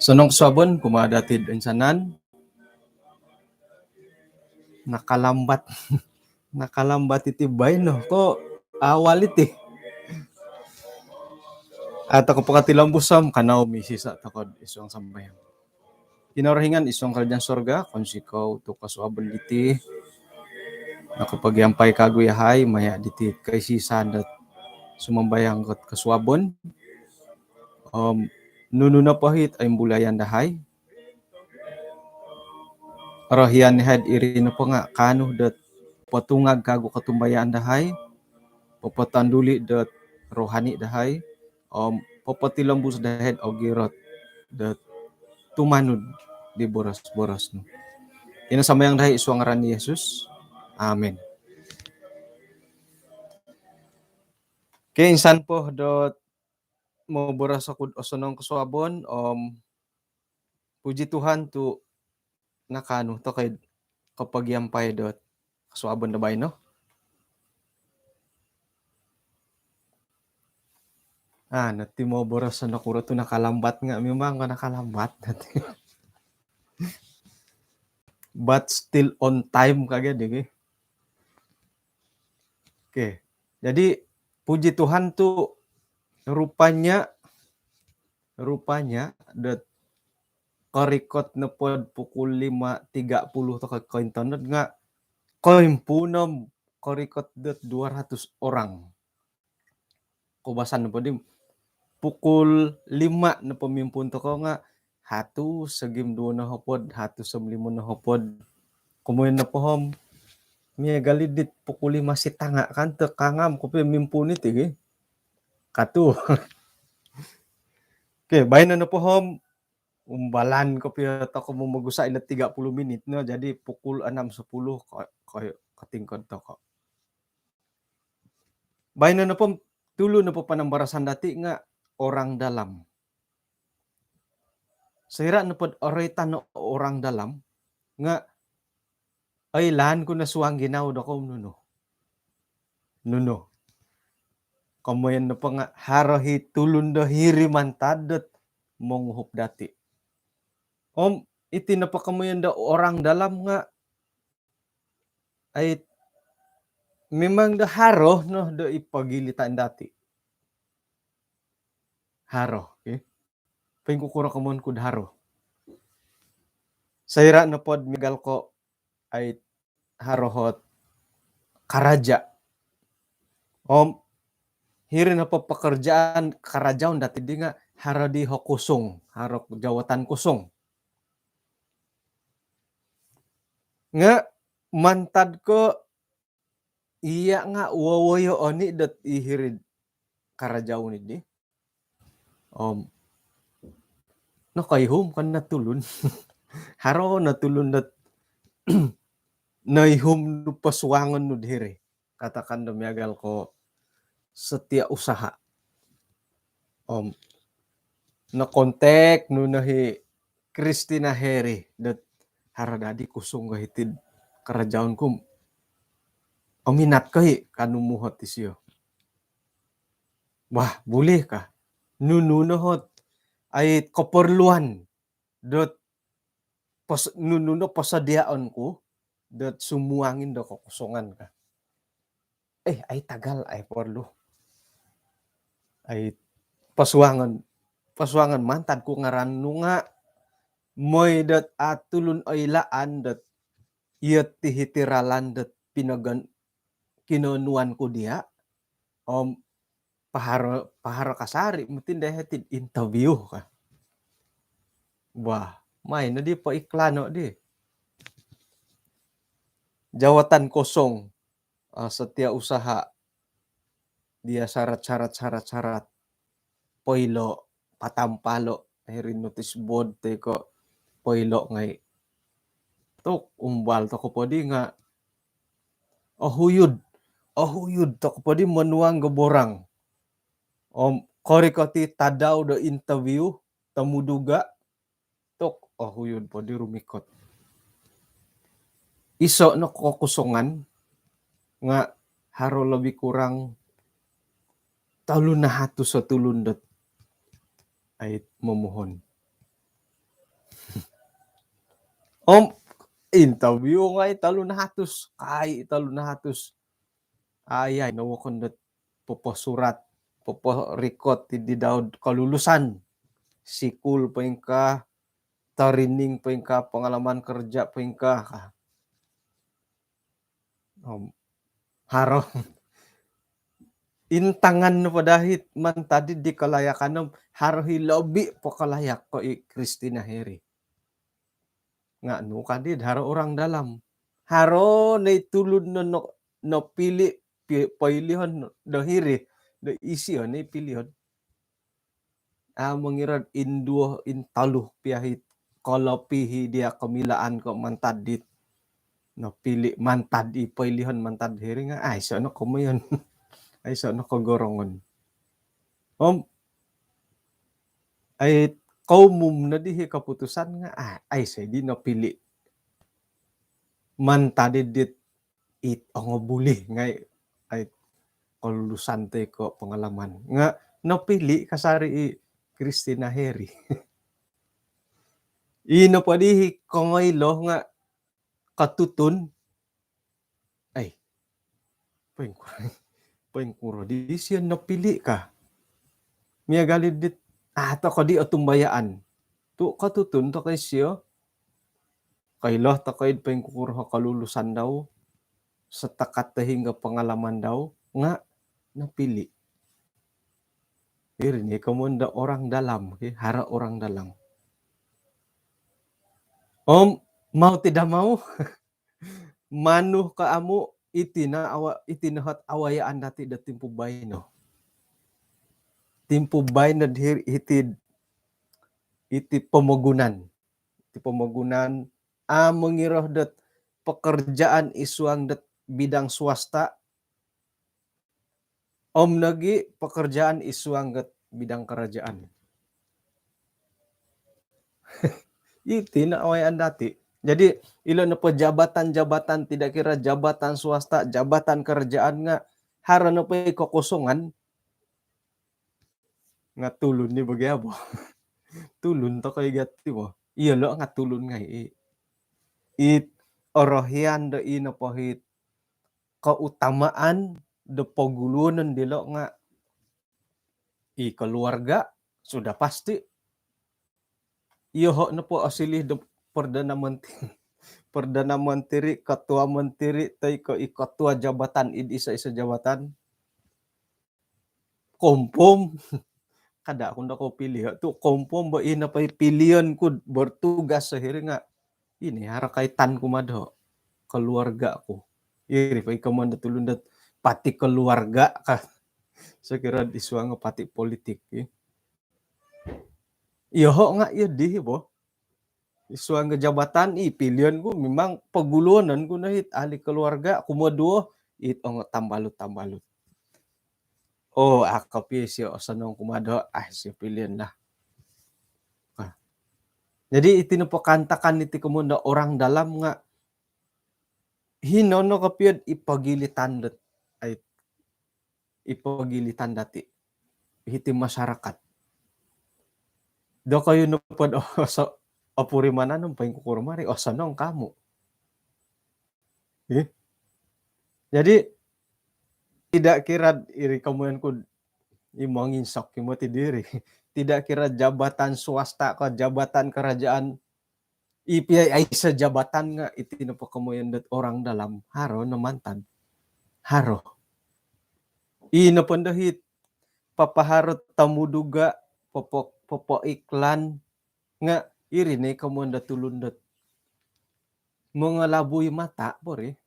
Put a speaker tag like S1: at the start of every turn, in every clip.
S1: Sunong sabon kumadatid insanan nakalambat nakalambat iti bay no ko awal iti at ako pakatilambusam kanaw misisa takod isong sambayan kinarahingan isong kaldyan sorga konsikaw to kasuabon iti nakapagyampay kaguyahay maya diti kay sisan at sumambayang kasuabon nuno na pahit ay bulayan dahay arahian ni had iri na pa nga kano dat patungag kago katumbayaan dahay papatanduli dat rohani dahay papatilambus dahed o girot dat tumanod di boras-boras no. Inasamayang dahay iso ang ngaran ni Jesus. Amen. Kaya insan po dot mo boras ako osunong kasuabon puji Tuhan tu nakano to kay kapag yampay dot kasuabon na bay no. Nati mo boras na nakuro to nakalambat nga memang nakalambat nati. But still on time kagad eh. Okay. Jadi puji Tuhan tuh rupanya dat karikot na pod pukul 5.30 to kay internet nga koimpunom karikot dat 200 orang. Kubasan na po din pukul 5 na pamimpun to ko nga hatu sagim do na hopod hatu sa 5 na hopod kumuyon na pohom miya galidit pukul 5 si tanga kan te kangam ko pamimpunit eh katu okay bayan na pohom umbalan ko pia to ko magusa ina 30 minit no jadi pukul 6.10 kayo katingkod to ko bayan na po tulo na po panambarasan dati nga orang dalam. Sira na pod oretan no orang dalam nga ay lan ko na suwang ginaw da ko nuno. Kamoyan na pa nga harahi tulun da hiriman tadat monghup dati. Iti na pa kamoyan da orang dalam nga ay memang da haro no da ipagilitan dati. Haro, okay? Pengkukura kamon kud haro. Sayra na pod migal ko ay harohot karaja. Hiri na po pekerjaan karajaon dati di nga haradi ho kusong, harok jawatan kusong. Nga mantad ko iya nga wawayo oni dat ihirid karajaon ni di. Nakaihom kan natulun. Haro natulun dat naihom no paswangon no diri. Katakan damiagal ko setia usaha. Na kontek no nahi Christina Heri dat haradadi kusong gahitid karajaon kum. Minat kahi kanumuhot isyo. Wah, boleh ka? Nununohot ay keperluan dot nununo pasadiaan ko dot sumuangin do kekosongan ka. Ay tagal ay perlu. Ay pasuangan mantan ko ngaran nga moy dat atulun ay laan dat iyat tihitiralan dat pinagan kinonuan ko dia pahara kasari mutin dahetid interview ka. Wah, may na di pa iklano di. Jawatan kosong setia usaha dia syarat poilo patampalo hirin notice board te ko poilo ngay tok umbal to ko podi nga ohuyud to ko podi manuang goborang korikoti tadaw do interview tamuduga tok ohuyud podi rumikot iso no kokusongan nga haro lebih kurang 300 ay memohon. Interview nga 300 kay 300 ayay nawakon dat popo surat popo record ti daw kalulusan sikul pa ka training pa ka pengalaman kerja pa ka haro intangan no padahit man tadi di kalayakan haro hilobi po kalayak ko Christina Heri nga no kadid haro orang dalam haro na itulod no pili pailihon do hiri do isi na pilihon mangirad induo intaluh piyahit kalau pihi dia kemilaan ko mantadit no pili mantad ipailihon mantad hiri nga ay so no kumayon ay so no kogorongon ay kaumum na dihi kaputusan nga ay say di no pili mantadit it buli ngay ay kalulusan te ko pengalaman nga napili kasari Christina Heri ino pa dihi kongaylo nga katutun ay pengkuro di siya napili ka miya galid dit to ko di otumbayaan tu katutun to kay siya kaylo to kayd pengkuro kalulusan daw sa takat hingga pengalaman daw nga napili ini kamunda orang dalam hara orang dalam mau tidak mau manuh ka amo itinahat awayaan dati da timpo bay no timpo bay na hitid iti pemagunan mengiroh dat pekerjaan isuang dat bidang swasta nagi pekerjaan isuang dat bidang kerajaan iti na awayaan dati jadi ilo na po jabatan-jabatan tidak kira jabatan swasta jabatan kerajaan nga hara na po kokosongan nga tulun ni bagyabo tulun to kay gati mo iya lo nga tulun nga it orohian do ino pohit keutamaan do pagulunan dilo nga keluarga sudah pasti iyo na po asilih do Perdana Menteri, Ketua Menteri, Ketua Jabatan, isa-isa jabatan. Kompom, kada akong ko pilih. Tu kompom ba ina pa pilihan ko bertugas sehari nga. Ini hara kaitan ko madho. Keluarga ko. Iri pa ikaw man natulun dat pati keluarga ka. Sekira isuang pati politik. Iyo nga iya di bo. Isuang jabatan pilihan ko memang pagulunan ko na ahli keluarga kumaduo itong tambalut. Akapi siya sanong kumado siya pilihan lah. Jadi itino po kantakan iti kumunda orang dalam nga hinono kapiyad ipagilitan dati iti masyarakat. Do kayo napad apuri mananong pa yung kukurumari sanong kamo. Jadi tidak kira iri kamuyan ko imongin sok mo ti diri. Tidak kira jabatan swasta ko jabatan kerajaan ay sa jabatan nga itino po kamuyan dat orang dalam haro namantan. Haro. Ino pandahit papaharot tamuduga popo iklan nga irine kamuyan dat tulundat mga laboy mata pore.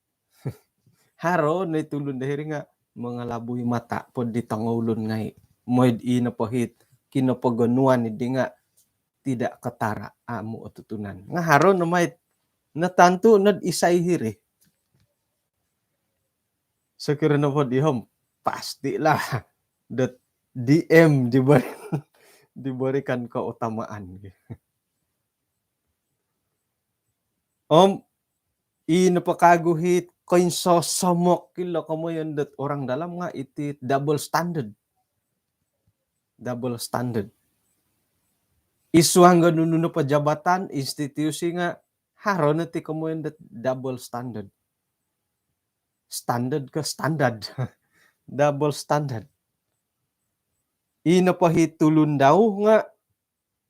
S1: Haro na tulun dahil nga mga laboy mata po di tangulon ngay moid ina pohit kinapaganuan hindi nga tidak ketara amo tutunan nga haro na may natanto nad isay hiri sekira na po dihom pasti lah that DM diberikan keutamaan ina pakaguhit Koin sosomok kilo kamu yang orang dalam nga iti double standard. Double standard. Isu hangga nununo pejabatan institusi nga haro nanti kamu yang double standard. Standard ke standard. Double standard. Ina pahitulun daw nga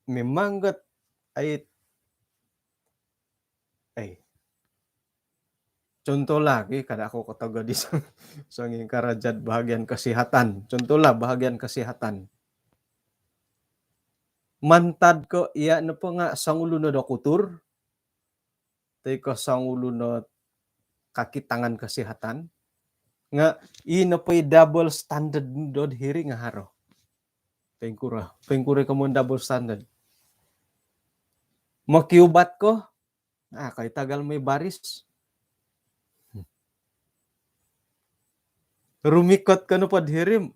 S1: memang gat ay contoh lagi kada ako kataga di sanging karajat bahagian kesehatan. Contohlah bahagian kesehatan. Mantad ko iya na po nga sangulo na dokutur. Tay ko sangulo na kakitangan kesehatan. Nga ina po double standard do hiri nga haro. Pengkura kamo double standard. Makiubat ko. Kay tagal may baris. Rumikot ka no pa hirim.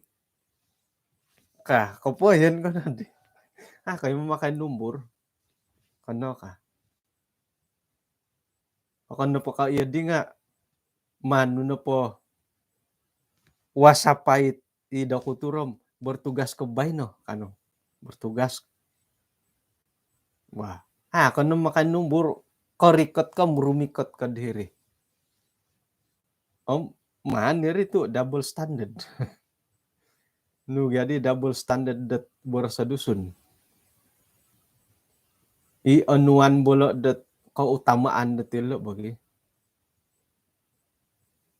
S1: Kapo yan ko na di. Kayo mamakan numbur. Kano ka? Kano po ka iya di nga. Manu na po. Wasapait ida kuturom. Bertugas ke bay no. Kano? Bertugas. Wah. Kano makan numbur. Korikot ka, murumikot ka diri. Manir itu double standard. Nu jadi double standard dat borsa dusun. Anuan bolo dat keutamaan detil bagi.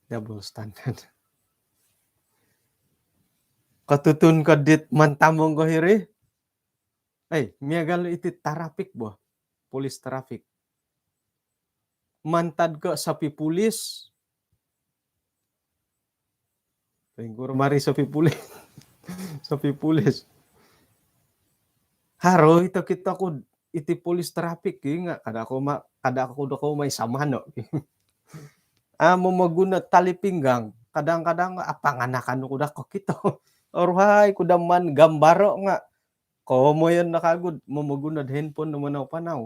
S1: Double standard. Katutun kadit mantamong ko hiri. Miagal iti tarapik bo. Polis traffic. Mantad ka sapi pulis. Penggur mari sapi pulis. Sapi pulis. Haro ito kita ko iti polis traffic nga kada ako may samano. Mo maguna tali pinggang. Kadang-kadang apanganakan ko dako kito. Orhay kudaman gambaro nga. Ko mo yan nakagud mo maguna handphone naman ako panaw.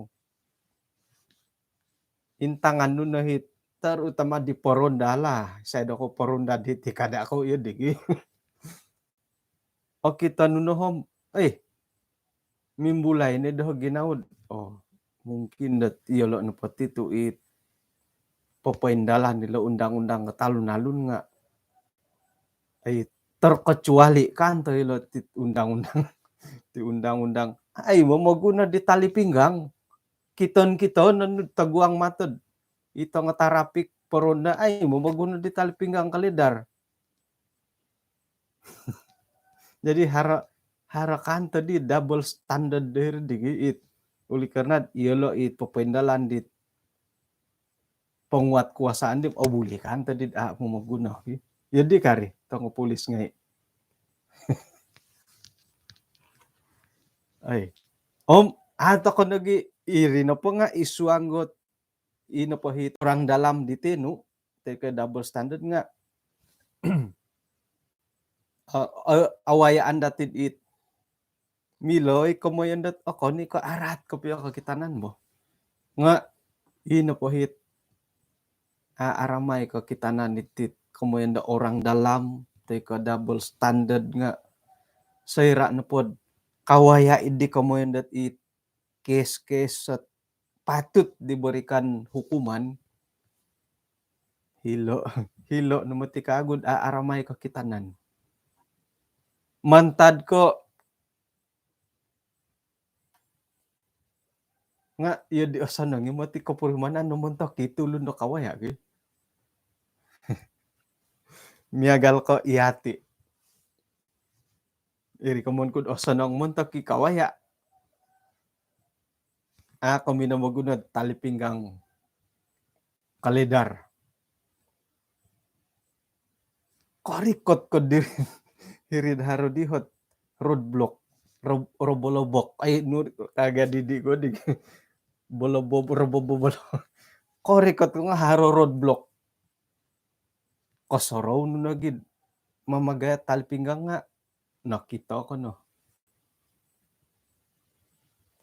S1: Intangan nun na hit terutama di Poronda lah. Saya ko Poronda diti kada ako iya digi. O kita nunohom, mimbulay ni daw ginawad. Mungkin dat iyalo na pati to it papaindalan nila undang-undang talun-alun nga. Terkecuali kan to ilo ti undang-undang. Ti undang-undang. Mamaguna di tali pinggang. Kiton taguang matod. Ito nga tarapik Poronda mamaguna di tali pinggang kalidar. Jadi harakan tadi double standard dari digi uli karena iyalo papaindalan di penguat kuasaan di boleh kan tadi mo maguna. Jadi kari tong pulis ngay. Ato ko nagi iri na po nga isuanggot ino po hit orang dalam di tenu teka double standard nga. Awayaan datid it Miloy kamoyan dat ako ni ko arat ko piyo kakitanan mo. Nga ino po hit aramay kakitanan itit kamoyan da orang dalam teka double standard nga sayra na pod kawaya idi kamoyan dat it case at patut diberikan hukuman hilo namati kagud aramay kakitanan. Mantad ko nga iya di asana nga mati kapurimanan naman to kitulun no kawaya gi. Miagal ko iati. Iri kamon kud asanang montak ki kawaya. Kami na magunad tali pinggang kalidar. Korikot ko diri hirid haro dihot roadblock robolobok nur kaga didi ko di robobolo korikot ko nga haro roadblock kosorow no nagid mamagaya tali pinggang nga nakita ko no.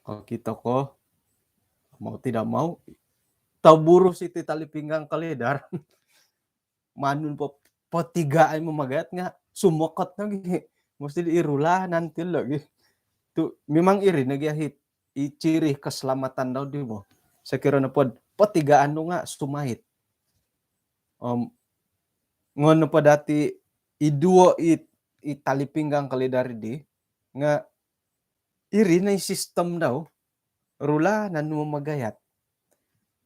S1: Kita ko mau tidak mau taburo si tali pinggang kalidar manun po tigaan mo magat nga sumokot na gi. Mesti diirulah nanti lagi. Tu memang iri nagyahit iciri keselamatan daw di mo. Sakira na pod patigaan no nga sumahit. Ngono pa dati iduo itali pinggang kali dari di nga iri na system daw rula nanu magayat.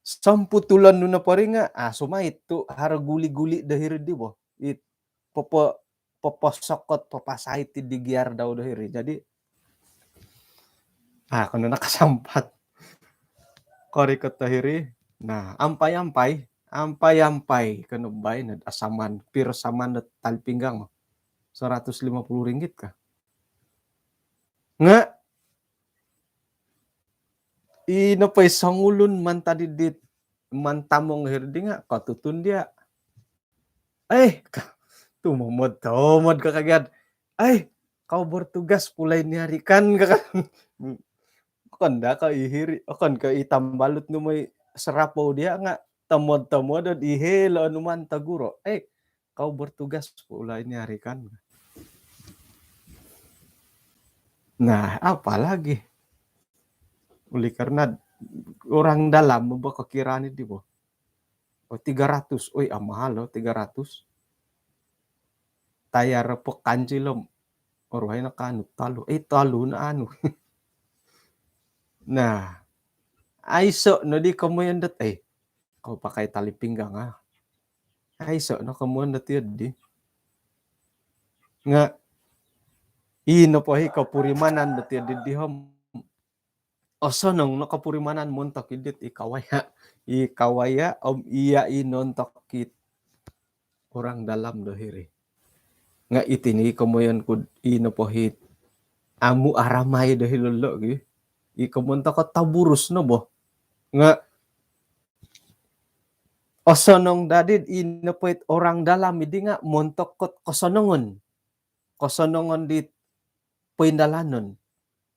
S1: Samputulan no na pa rin nga sumahit tu hara guli-guli dahiri di bo. It poposokot papasahit ti digyar daw dahiri. Jadi kuno nakasampat. Kori katahiri. Nah, ampay-ampay kanu bay na asaman pir saman na talpinggang Rp150 ka. Nga inapay sangulun man tadidit man tamong hirdi nga katutun dia. Tumumod ka kagad. Kau bertugas pulay niharikan ka. Kanda ka ihiri, akan ka itambalot no may serapaw dia nga tamod-tamod at ihela anuman taguro. Kau bertugas pulay niharikan. Nah, apalagi? Uli karena orang dalam ba kakirani di bo. 300. Mahal 300. Tayar po kancilom. Oruhay na kanu talo. Talo na ano. Nah, aiso no di kamuyan dat kau pakai tali pinggang aiso no kamuyan dat di. Nga ino po kapurimanan dat di hom. Sonong no kapurimanan montok idit ikawaya iya inontok kit orang dalam dohiri. Nga itini kamuyan kud ino po hit amu aramay dahilolo gi. Ikamunta ko taburus no bo. Nga sonong dadid inapoit orang dalam idi nga montok kot kosonongon. Kosonongon di poindalanon.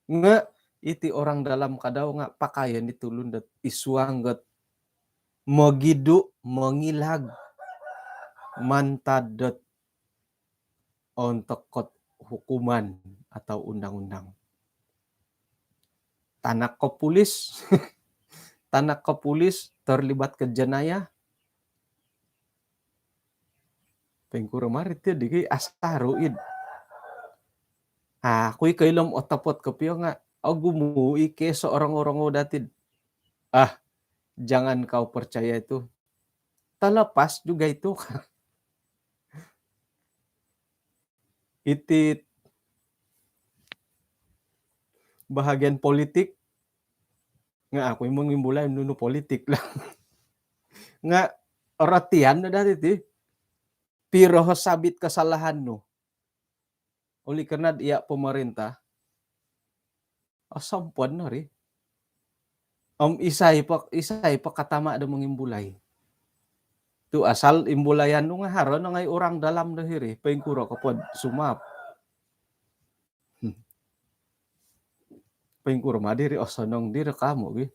S1: Nga iti orang dalam kadaw nga pakayan ditulun dat isuanggot mogidu mongilag mantadot untuk kot hukuman atau undang-undang. Tanak kepulis terlibat ke jenayah. Pengkura marit ya digi astaruid. Kuy kailom otapot kapyo nga agumu ike seorang-orang datid. Jangan kau percaya itu. Terlepas juga itu. Itu bahagian politik nga ako yung mangimbulay nuno politik lang. Nga ratian na dati ti. Pero sabit kesalahan no. Oleh karena dia pemerintah sampon na rin. Isay pa katama da mangimbulay. Tu asal imbulayan no nga haron ngay orang dalam dahiri. Pengkuro kapod sumap. Pengkuro madiri sonong diri kamu gi.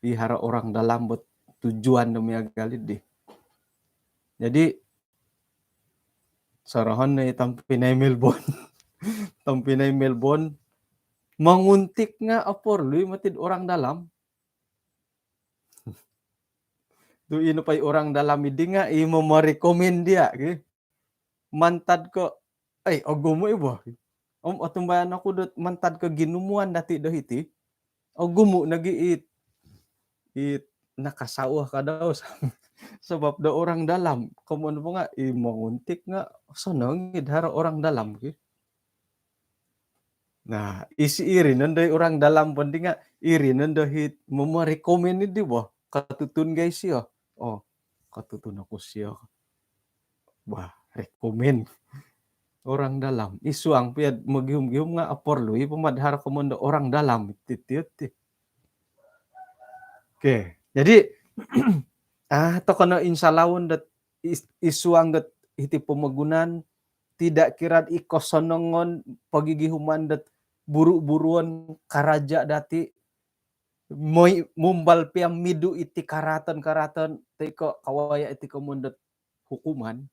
S1: Ihara orang dalam buat tujuan demi agalid di. Jadi sarahan na tampinay Melbourne. Tampinay Melbourne manguntik nga aporloy matid orang dalam. Tu ino pay orang dalam idi nga imo ma-recommend dia gi. Mantad ko agumo ibo. Atumbayan ako dot mantad ka ginumuan dati dahiti. Agumo nagiit nakasawah ka daw sebab da orang dalam. Kamuan po nga manguntik nga sonong idhara orang dalam gi. Nah, isi iri nanday orang dalam pandi nga iri nanday ma-recommend di bo. Katutun guys siya. Katutun ako siya. Recommend. Orang dalam. Isuang piyad magihum-gihum nga aporloy pumadhara komando orang dalam. Titiyot. Oke. Jadi to kono insalawon dat isuang dat iti pemagunan tidak kira ikosonongon pagigihuman dat buru-buruan karaja dati mumbal piang midu iti karatan teko kawaya iti komundat hukuman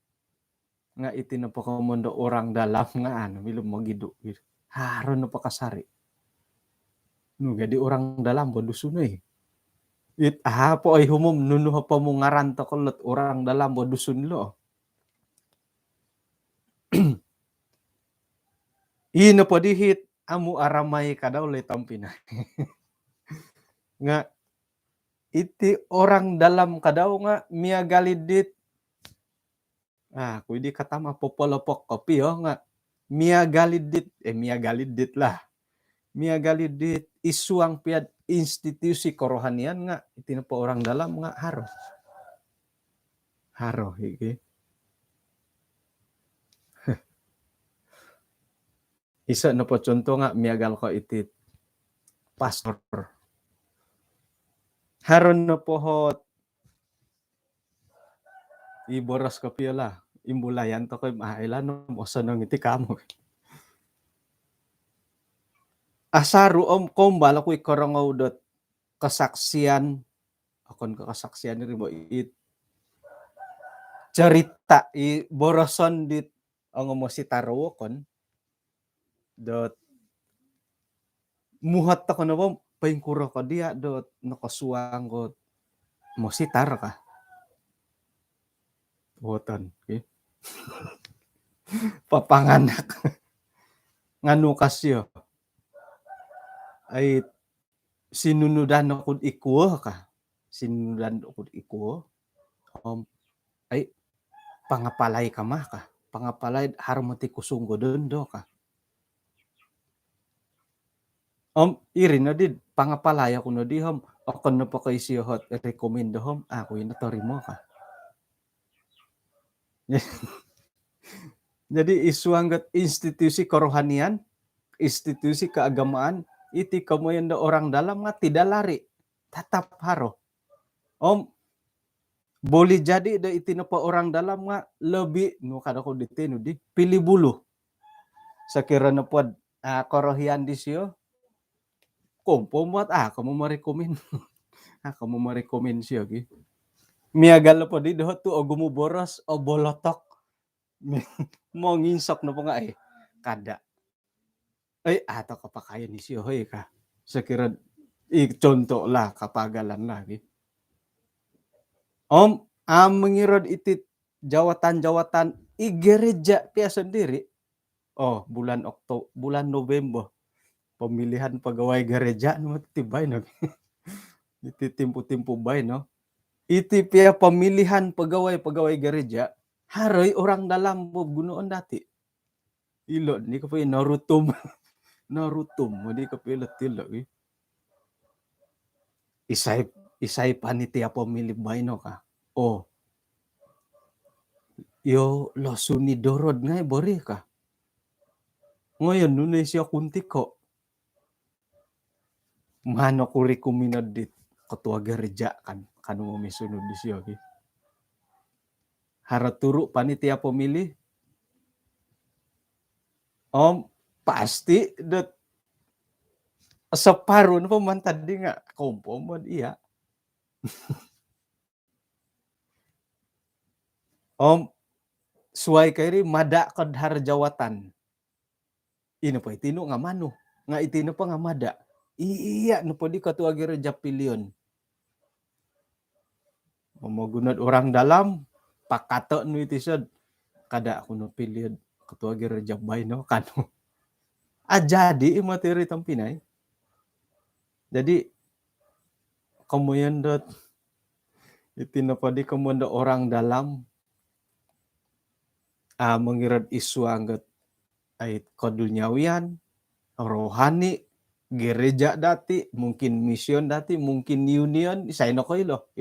S1: nga iti napakamondo orang dalam nga milom magidu gitu. Haron napakasari. No gadi orang dalam bodusun po ay humom nuno pa mo ngaran to kolot orang dalam bodusun lo. Ino po dihit amu aramay kadaw tampina. Nga iti orang dalam kadaw nga miagalidit. Kung di katama popolopok kopi nga miagalidit lah. Miagalidit isuang piad institusi kerohanian nga iti na po orang dalam nga haro higi. Isa na po contoh nga miagal ko iti pastor. Haron na po hot iboras ko pila. Imbulayan to ko'y mahailan no mosa nang iti kamo. Asaru kombala ko'y karangaw dot kasaksian akon kakasaksian ni mo it cerita i boroson dit ang mo si taro kon dot muhat ako na mo paingkuro ko dia dot nakasuang ko mo si tar ka woton papanganak nganu kasyo ay sinunudan ako ikuo ka sinunudan ako ikuo ay pangapalay ka mah ka pangapalay harmati kusunggo dondo ka irin na din pangapalaya ko na di ako na pa kay siya hot recommend ako yun natorimo ka. Jadi isuanggat institusi kerohanian, institusi keagamaan, iti kamoyan da orang dalam nga tidak lari, tetap haro. Boleh jadi da iti na pa orang dalam nga lebih no kada ko ditino di pilih bulu. Sakira na po korohian di siyo, kompo muat kamu marekomend. Kamu marekomend siyo gi. Miagal po di doho tu o gumuboros o bolotok. Mo nginsok na po nga kada. Ato kapakayan ni siyo ka. Sekira contoh lah kapagalan lagi. Mengirod itit jawatan-jawatan gereja dia sendiri. Bulan November pemilihan pegawai gereja no tibay no. Iti timpu-timpu bay no. Iti pia pemilihan pegawai gereja haroy orang dalam gunoon dati. Ilod ni kapoy narutum. Di kapilot tilo. Isay panitia pemilih bayno ka. Yo lo sunidorod nga bori ka. Ngayon nunay siya kunti ko. Mano ko rekominad dit ketua gereja kan mo misunod di siya. Haraturu panitia pemilih. Pasti dat separuh na pamantad di nga kompo mo iya. Suai kairi mada kad harjawatan. Ino pa itino nga mano. Nga itino pa nga mada. Iya no po di ketua gereja pilion. Magunad orang dalam pakato no iti sad kada ako no pilion ketua gereja bay no kano. Jadi materi tampinay. Jadi kemudian dot itino pa di kemudian orang dalam mengirad isu anggat ay kodunyawian, rohani, gereja dati, mungkin mission dati, mungkin union, isay na ko ilo.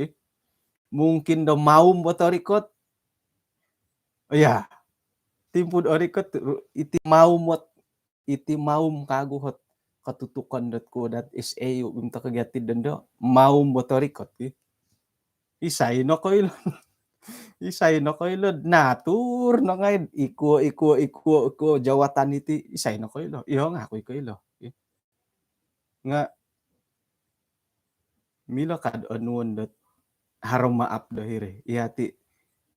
S1: Mungkin do maum botorikot. Timpud orikot iti maum kaguhot katutukan dat ko dat SAU unta kagatid dando maum botorikot. Isay na ko ilo. Isay na ko ilo natur na ngay iko jawatan iti isay na ko ilo. Iyo nga ko ilo. Nga mila kad anuon dat harom maap dahire. Iyati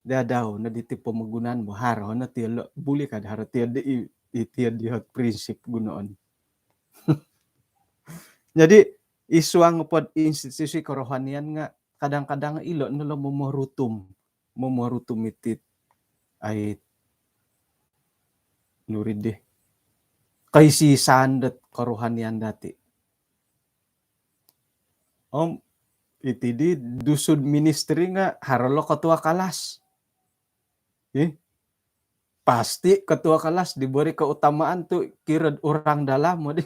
S1: Dadaw na diti pamagunaan mo haro na ti buli kad haro ti di prinsip gunoon. Jadi isuang pod institusi kerohanian nga kadang-kadang ilo nila momorutum itit ay lurid deh. Kaisisan dat kerohanian dati. Iti di dusud ministry nga harolo ketua kalas. Pasti ketua kelas diberi keutamaan tuh kira orang dalam mo di.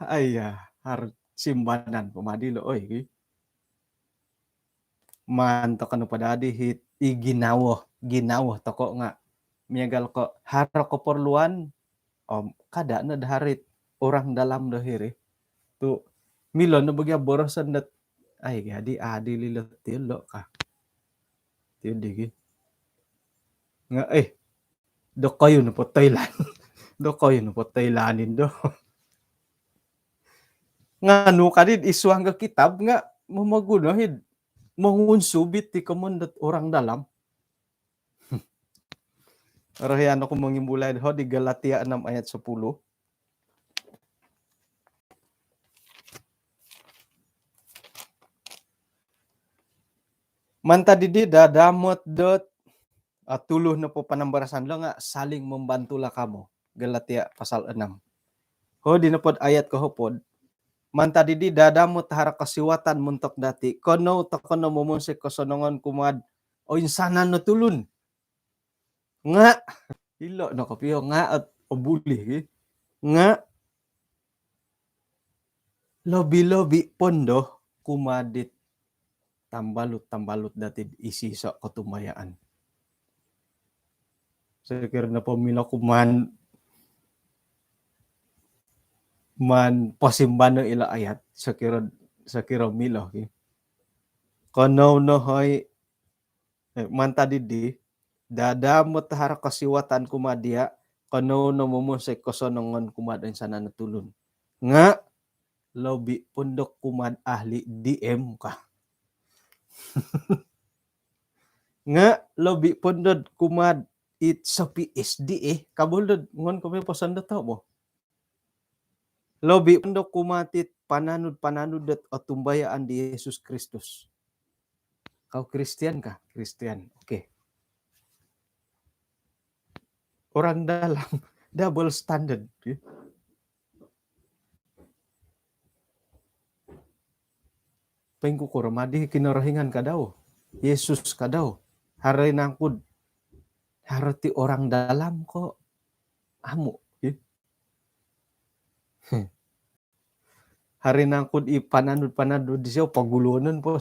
S1: Ayah har simbanan pemadilo oi. Manto kanu padadi hit ginawo toko nga miagal ko haro keperluan kada na daharit orang dalam dahiri tu milo na bagya borosan dat ay gadi adi lilo tilo ka tidi nga do kayo na po Thailand do kayo na po Thailandin do nga no kadid isuang ka kitab nga mamagunohid mangunsubit ti kamundat orang dalam. Arahian ako mangimbulay ho di Galatia 6 ayat 10. Manta didi dadamot dot tuluh na po panambarasan lang nga saling membantulah kamu. Galatia pasal 6. Ho di na pod ayat ko pod. Manta didi dadamot hara kasiwatan muntok dati. Kono takono mumunsik kosonongon kumad o insanan no tulun. Nga ilo no kapiyo nga at obuli nga lobi pondo kumadit tambalut dati isi sa katumbayaan. Sekir na pamila kuman pasimbano ila ayat sekira milo kono no hoy manta didi dadamot hara kasiwatan kumadia kono no mumusik kosonongon kumad sana natulun nga lobi pundok kumad ahli DM ka nga lobi pundod kumad it sa PSD kabulod ngon kami pasanda to mo lobi pundok kumatit pananud at atumbayaan di Yesus Kristus. Kau Kristian ka? Kristian. Okay. Orang dalam double standard. Pengkukur madi kinarahingan ka daw. Yesus ka daw. Haray nangkud. Harati orang dalam ko. Amo. Hari nangkud pananud di siya pagulunan po